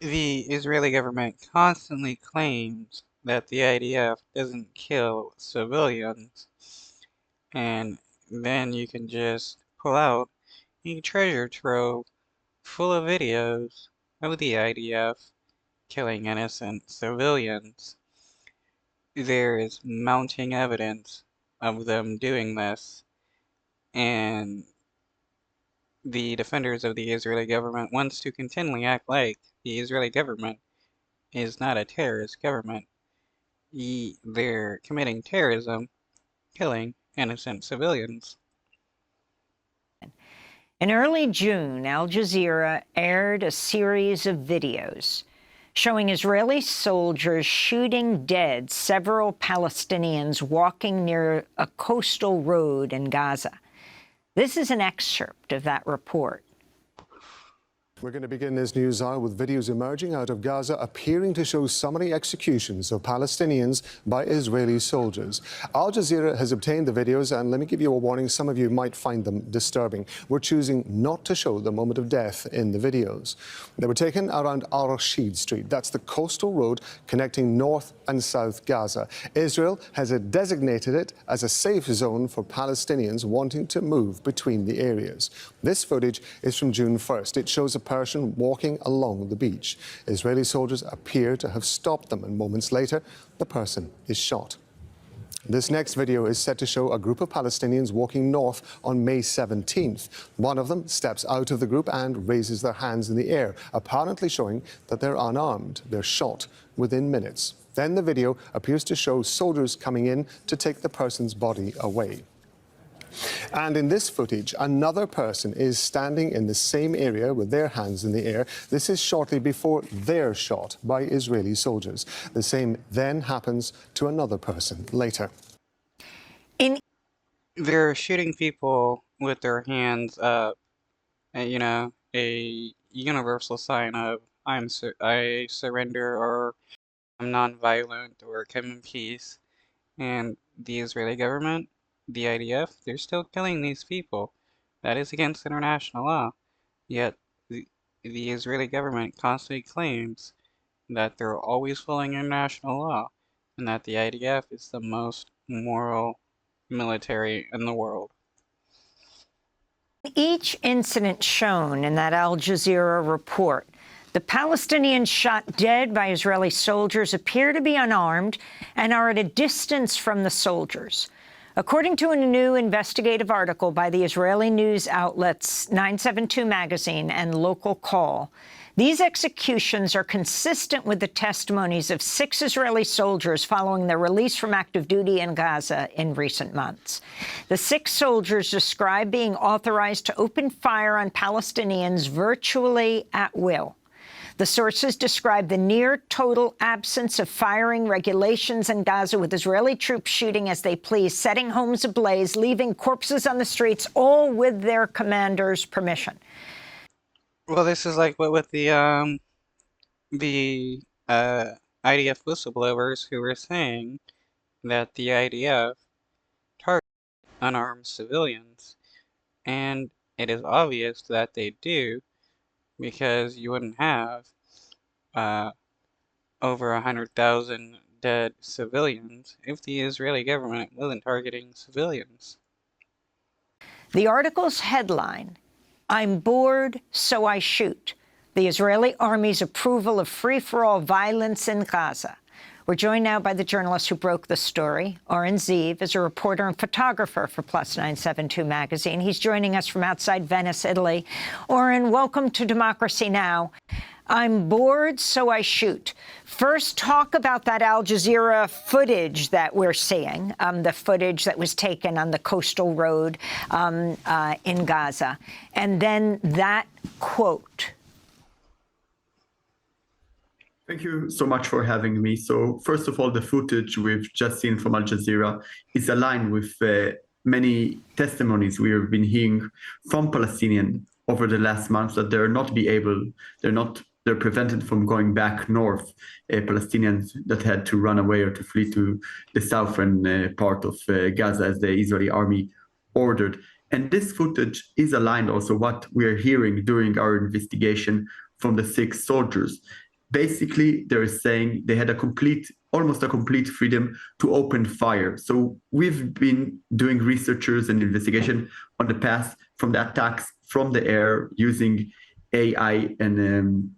The Israeli government constantly claims that the IDF doesn't kill civilians, and then you can just pull out a treasure trove full of videos of the IDF killing innocent civilians. There is mounting evidence of them doing this, and the defenders of the Israeli government wants to continually act like the Israeli government is not a terrorist government. They're committing terrorism, killing innocent civilians. In early June, Al Jazeera aired a series of videos showing Israeli soldiers shooting dead several Palestinians walking near a coastal road in Gaza. This is an excerpt of that report. We're going to begin this news hour with videos emerging out of Gaza appearing to show summary executions of Palestinians by Israeli soldiers. Al Jazeera has obtained the videos, and let me give you a warning, some of you might find them disturbing. We're choosing not to show the moment of death in the videos. They were taken around Al Rashid Street. That's the coastal road connecting North and South Gaza. Israel has designated it as a safe zone for Palestinians wanting to move between the areas. This footage is from June 1st. It shows a person walking along the beach. Israeli soldiers appear to have stopped them, and moments later, the person is shot. This next video is set to show a group of Palestinians walking north on May 17th. One of them steps out of the group and raises their hands in the air, apparently showing that they're unarmed. They're shot within minutes. Then the video appears to show soldiers coming in to take the person's body away. And in this footage, another person is standing in the same area with their hands in the air. This is shortly before they're shot by Israeli soldiers. The same then happens to another person later. They're shooting people with their hands up, a universal sign of I surrender, or I'm non-violent, or come in peace. And the Israeli government, the IDF, they're still killing these people. That is against international law. Yet the Israeli government constantly claims that they're always following international law, and that the IDF is the most moral military in the world. Each incident shown in that Al Jazeera report, the Palestinians shot dead by Israeli soldiers appear to be unarmed and are at a distance from the soldiers. According to a new investigative article by the Israeli news outlets 972 Magazine and Local Call, these executions are consistent with the testimonies of 6 Israeli soldiers following their release from active duty in Gaza in recent months. The 6 soldiers describe being authorized to open fire on Palestinians virtually at will. The sources describe the near-total absence of firing regulations in Gaza, with Israeli troops shooting as they please, setting homes ablaze, leaving corpses on the streets, all with their commander's permission. Well, this is like what with the IDF whistleblowers who were saying that the IDF targets unarmed civilians, and it is obvious that they do, because you wouldn't have over 100,000 dead civilians if the Israeli government wasn't targeting civilians. The article's headline, "I'm bored, so I shoot. The Israeli army's approval of free-for-all violence in Gaza." We're joined now by the journalist who broke the story. Oren Ziv is a reporter and photographer for Plus 972 Magazine. He's joining us from outside Venice, Italy. Oren, welcome to Democracy Now! I'm bored, so I shoot. First, talk about that Al Jazeera footage that we're seeing, the footage that was taken on the coastal road in Gaza, and then that quote. Thank you so much for having me. So first of all, the footage we've just seen from Al Jazeera is aligned with many testimonies we have been hearing from Palestinians over the last months that they're prevented from going back north, Palestinians that had to run away or to flee to the southern part of Gaza as the Israeli army ordered. And this footage is aligned also what we are hearing during our investigation from the 6 soldiers. basically they're saying they had almost a complete freedom to open fire. So we've been doing researchers and investigation on the past from the attacks from the air using AI and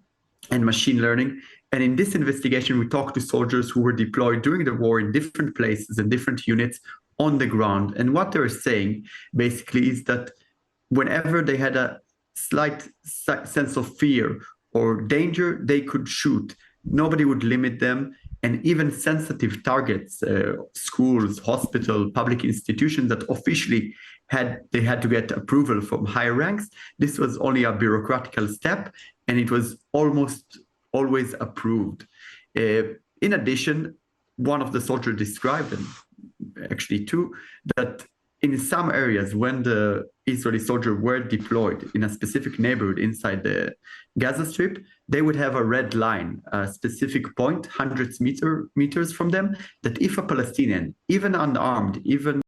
machine learning. And in this investigation, we talked to soldiers who were deployed during the war in different places and different units on the ground. And what they're saying basically is that whenever they had a slight sense of fear or danger, they could shoot. Nobody would limit them. And even sensitive targets, schools, hospital, public institutions that officially had to get approval from higher ranks, this was only a bureaucratical step, and it was almost always approved. In addition, one of the soldiers described, and actually two, that in some areas when the Israeli soldiers were deployed in a specific neighborhood inside the Gaza Strip, they would have a red line, a specific point, hundreds meters from them, that if a Palestinian, even unarmed, even